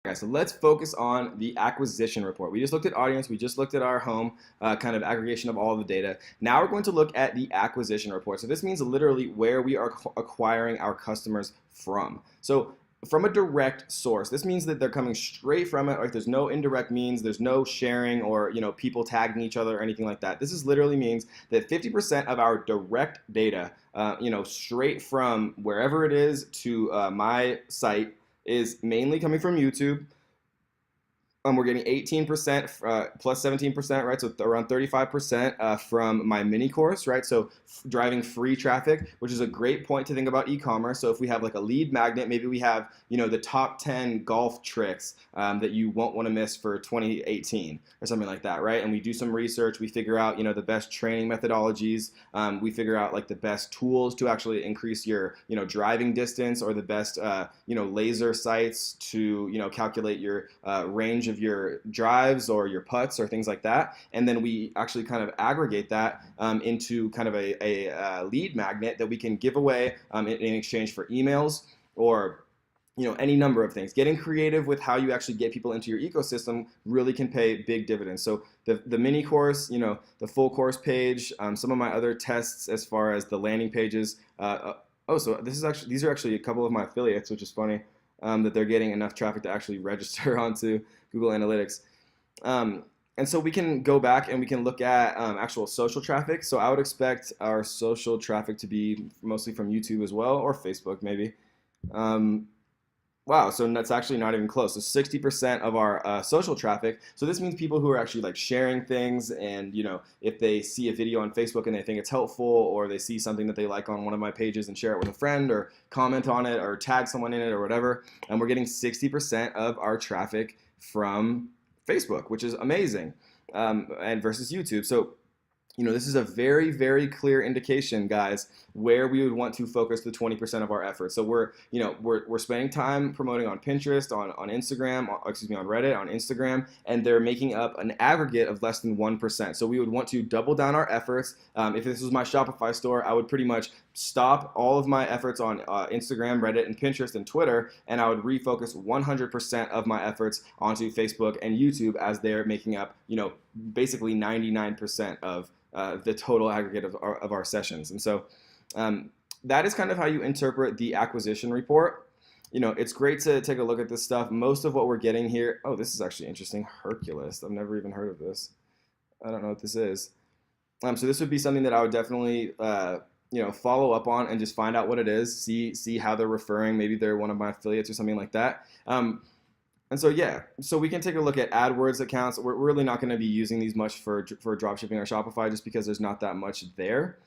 Guys, so let's focus on the acquisition report. We just looked at audience, we just looked at our home kind of aggregation of all the data. Now we're going to look at the acquisition report. So this means literally where we are acquiring our customers from. So from a direct source, this means that they're coming straight from it. Like there's no indirect means, there's no sharing or people tagging each other or anything like that. This is literally means that 50% of our direct data, straight from wherever it is to my site is mainly coming from YouTube. We're getting 18% plus 17%, right? So around 35% from my mini course, right? So driving free traffic, which is a great point to think about e-commerce. So if we have like a lead magnet, maybe we have, the top 10 golf tricks that you won't want to miss for 2018 or something like that, right? And we do some research, we figure out, the best training methodologies, we figure out like the best tools to actually increase your, driving distance, or the best, laser sights to, calculate your range of your drives or your putts or things like that. And then we actually kind of aggregate that into kind of a lead magnet that we can give away in exchange for emails or any number of things. Getting creative with how you actually get people into your ecosystem really can pay big dividends. So the mini course, the full course page, some of my other tests as far as the landing pages. So these are actually a couple of my affiliates, which is funny that they're getting enough traffic to actually register onto Google Analytics. And so we can go back and we can look at actual social traffic. So I would expect our social traffic to be mostly from YouTube as well, or Facebook maybe. Wow, so that's actually not even close. So 60% of our social traffic. So this means people who are actually like sharing things, and if they see a video on Facebook and they think it's helpful, or they see something that they like on one of my pages and share it with a friend, or comment on it, or tag someone in it, or whatever. And we're getting 60% of our traffic from Facebook, which is amazing, and versus YouTube. So this is a very, very clear indication, guys, where we would want to focus the 20% of our efforts. So we're spending time promoting on Pinterest, on Instagram, on Reddit, on Instagram, and they're making up an aggregate of less than 1%. So we would want to double down our efforts. If this was my Shopify store, I would pretty much stop all of my efforts on Instagram, Reddit, and Pinterest and Twitter, and I would refocus 100% of my efforts onto Facebook and YouTube, as they're making up, basically 99% of the total aggregate of our sessions. And so that is kind of how you interpret the acquisition report. It's great to take a look at this stuff. Most of what we're getting here, oh, this is actually interesting. Hercules, I've never even heard of this. I don't know what this is. So this would be something that I would definitely follow up on and just find out what it is, see how they're referring. Maybe they're one of my affiliates or something like that. And so so we can take a look at AdWords accounts. We're really not going to be using these much for dropshipping or Shopify, just because there's not that much there.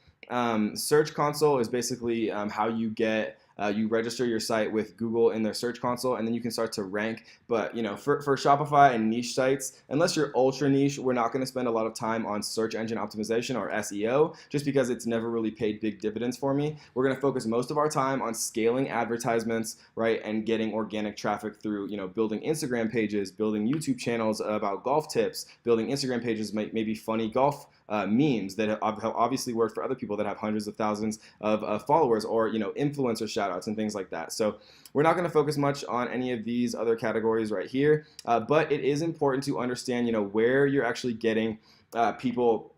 Search Console is basically how you get you register your site with Google in their Search Console, and then you can start to rank. But for Shopify and niche sites, unless you're ultra niche, we're not going to spend a lot of time on search engine optimization or SEO, just because it's never really paid big dividends for me. We're going to focus most of our time on scaling advertisements, right, and getting organic traffic through building Instagram pages, building YouTube channels about golf tips, building Instagram pages, maybe funny golf memes that have obviously worked for other people that have hundreds of thousands of followers, or influencer shoutouts and things like that. So we're not going to focus much on any of these other categories right here, but it is important to understand where you're actually getting people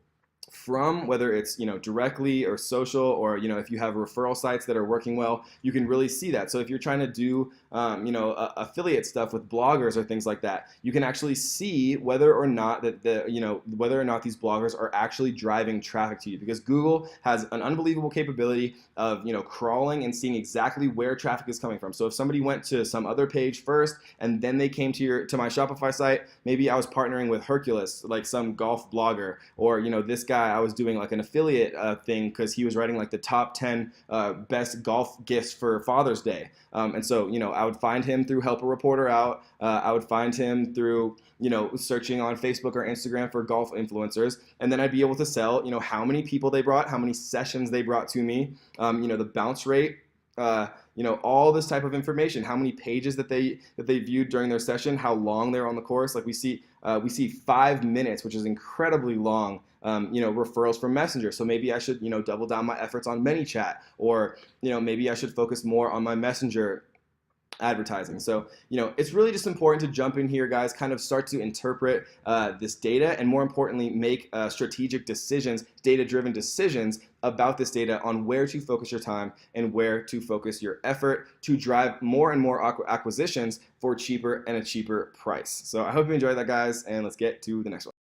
from, whether it's directly or social, or if you have referral sites that are working well, you can really see that. So if you're trying to do affiliate stuff with bloggers or things like that, you can actually see whether or not whether or not these bloggers are actually driving traffic to you, because Google has an unbelievable capability of crawling and seeing exactly where traffic is coming from. So if somebody went to some other page first and then they came to my Shopify site, maybe I was partnering with Hercules, like some golf blogger, or this guy I was doing like an affiliate thing because he was writing like the top 10 best golf gifts for Father's Day. And so, I would find him through Help a Reporter Out. I would find him through, searching on Facebook or Instagram for golf influencers. And then I'd be able to sell, how many people they brought, how many sessions they brought to me, the bounce rate, all this type of information, how many pages that they viewed during their session, how long they're on the course. Like we see 5 minutes, which is incredibly long, referrals from Messenger. So maybe I should, double down my efforts on ManyChat, or, maybe I should focus more on my Messenger advertising. So, it's really just important to jump in here, guys, kind of start to interpret this data, and more importantly, make strategic decisions, data-driven decisions about this data on where to focus your time and where to focus your effort to drive more and more acquisitions for cheaper and a cheaper price. So I hope you enjoyed that, guys, and let's get to the next one.